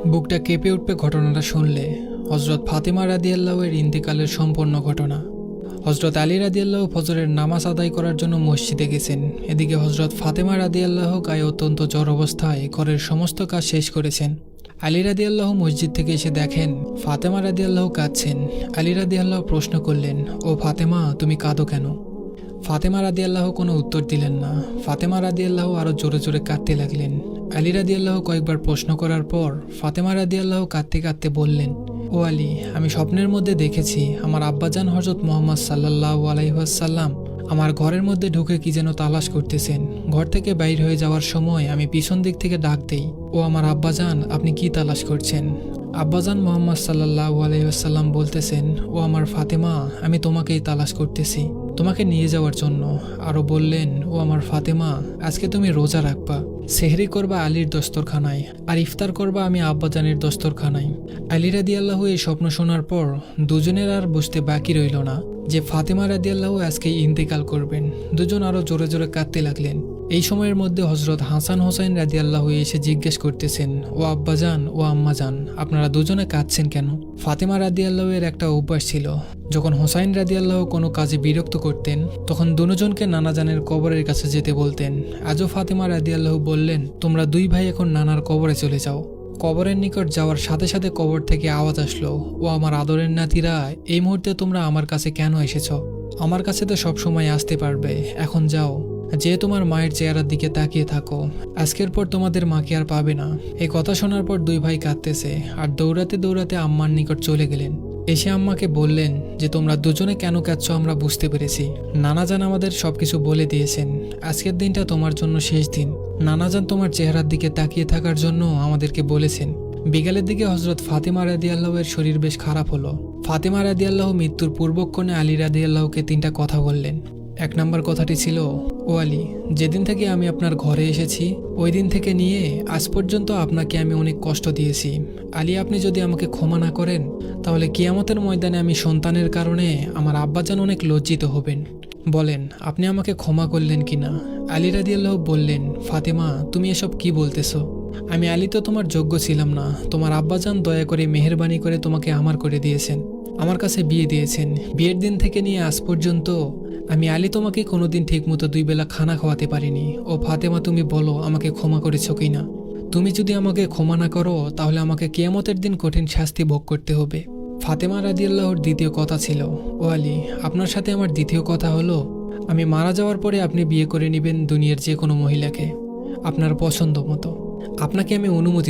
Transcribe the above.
বুকটা কেঁপে উঠবে ঘটনাটা শুনলে। হজরত ফাতেমা রাদিয়াল্লাহু-এর ইন্তেকালের সম্পূর্ণ ঘটনা। হজরত আলী রাদিয়াল্লাহু ফজরের নামাজ আদায় করার জন্য মসজিদে গেছেন। এদিকে হজরত ফাতেমা রাদিয়াল্লাহু গায়ে অত্যন্ত জ্বর অবস্থায় ঘরের সমস্ত কাজ শেষ করেছেন। আলী রাদিয়াল্লাহু মসজিদ থেকে এসে দেখেন ফাতেমা রাদিয়াল্লাহু কাঁদছেন। আলী রাদিয়াল্লাহু প্রশ্ন করলেন, ও ফাতেমা, তুমি কাঁদো কেন? ফাতেমা রাদিয়াল্লাহু কোনো উত্তর দিলেন না। ফাতেমা রাদিয়াল্লাহু আরও জোরে জোরে কাঁদতে লাগলেন। আলী রাদিয়াল্লাহু কয়েকবার প্রশ্ন করার পর ফাতেমা রাদিয়াল্লাহু কাঁদতে কাঁদতে বললেন, ও আলী, আমি স্বপ্নের মধ্যে দেখেছি আমার আব্বাজান হযরত মুহাম্মদ সাল্লাল্লাহু আলাইহি ওয়াসাল্লাম আমার ঘরের মধ্যে ঢুকে কি যেন তালাশ করতেছেন। ঘর থেকে বাইর হয়ে যাওয়ার সময় আমি পিছন দিক থেকে ডাক দেই, ও আমার আব্বাজান, আপনি কি তালাশ করছেন? আব্বাজান মুহাম্মদ সাল্লাল্লাহু আলাইহি ওয়াসাল্লাম বলতেছেন, ও আমার ফাতেমা, আমি তোমাকেই তালাশ করতেছি, তোমাকে নিয়ে যাওয়ার জন্য। আরও বললেন, ও আমার ফাতেমা, আজকে তুমি রোজা রাখবা, সেহরি করবা আলীর দস্তরখানায়, আর ইফতার করবা আমি আব্বাজানের দস্তরখানায়। আলী রাদিয়াল্লাহু এই স্বপ্ন শোনার পর দুজনের আর বুঝতে বাকি রইল না যে ফাতেমা রাদিয়াল্লাহু আজকে ইন্তেকাল করবেন। দুজন আরও জোরে জোরে কাঁদতে লাগলেন। এই সময়ের মধ্যে হজরত হাসান হোসাইন রাদিয়াল্লাহু এসে জিজ্ঞেস করতেছেন, ও আব্বাজান, ও আম্মাজান, আপনারা দুজনে কাঁদছেন কেন? ফাতেমা রাদিয়াল্লাহু এর একটা অভ্যাস ছিল, যখন হোসাইন রাদিয়াল্লাহু কোনো কাজে বিরক্ত করতেন তখন দুজনকে নানাজানের কবরের কাছে যেতে বলতেন। আজও ফাতেমা রাদিয়াল্লাহু বললেন, তোমরা দুই ভাই এখন নানার কবরে চলে যাও। কবরের নিকট যাওয়ার সাথে সাথে কবর থেকে আওয়াজ আসলো, ও আমার আদরের নাতিরা, এই মুহূর্তে তোমরা আমার কাছে কেন এসেছ? আমার কাছে তো সবসময় আসতে পারবে, এখন যাও, যে তোমার মায়ের চেহারার দিকে তাকিয়ে থাকো, আজকের পর তোমাদের মাকে আর পাবে না। এই কথা শোনার পর দুই ভাই কাঁদতেছে আর দৌড়াতে দৌড়াতে আম্মার নিকট চলে গেলেন। এসে আম্মাকে বললেন যে তোমরা দুজনে কেন কাঁদছো আমরা বুঝতে পেরেছি। নানাজান আমাদের সবকিছু বলে দিয়েছেন। আজকের দিনটা তোমার জন্য শেষ দিন। নানাজান তোমার চেহারার দিকে তাকিয়ে থাকার জন্য আমাদেরকে বলেছেন। বিকালের দিকে হজরত ফাতেমা রাদিয়াল্লাহু এর শরীর বেশ খারাপ হলো। ফাতেমা রাদিয়াল্লাহু মৃত্যুর পূর্বক্ষণে আলী রাদিয়াল্লাহুকে 3টা কথা বললেন। 1 নম্বর কথাটি ছিল, ও আলী, যেদিন থেকে আমি আপনার ঘরে এসেছি ওই দিন থেকে নিয়ে আজ পর্যন্ত আপনাকে আমি অনেক কষ্ট দিয়েছি। আলী, আপনি যদি আমাকে ক্ষমা না করেন তাহলে কিয়ামতের ময়দানে আমি সন্তানের কারণে আমার আব্বাজান অনেক লজ্জিত হবেন। বলেন, আপনি আমাকে ক্ষমা করলেন কিনা? আলী রাদিয়াল্লাহু বললেন, ফাতেমা, তুমি এসব কি বলতেছো? আমি আলী তো তোমার যোগ্য ছিলাম না। তোমার আব্বাজান দয়া করে মেহেরবানি করে তোমাকে আমার করে দিয়েছেন, আমার কাছে বিয়ে দিয়েছেন। বিয়ের দিন থেকে নিয়ে আজ পর্যন্ত আমি আলী তোমাকে কোনোদিন ঠিকমতো 2 বেলা খানা খাওয়াতে পারিনি। ও ফাতেমা, তুমি বলো আমাকে ক্ষমা করেছো কিনা? তুমি যদি আমাকে ক্ষমা না করো তাহলে আমাকে কিয়ামতের দিন কঠিন শাস্তি ভোগ করতে হবে। ফাতেমা রাদিয়াল্লাহুর দ্বিতীয় কথা ছিল, ও আলী, আপনার সাথে আমার দ্বিতীয় কথা হলো, আমি মারা যাওয়ার পরে আপনি বিয়ে করে নেবেন দুনিয়ার যে কোনো মহিলাকে আপনার পছন্দ মতো। আপনাকে আমি অনুমতি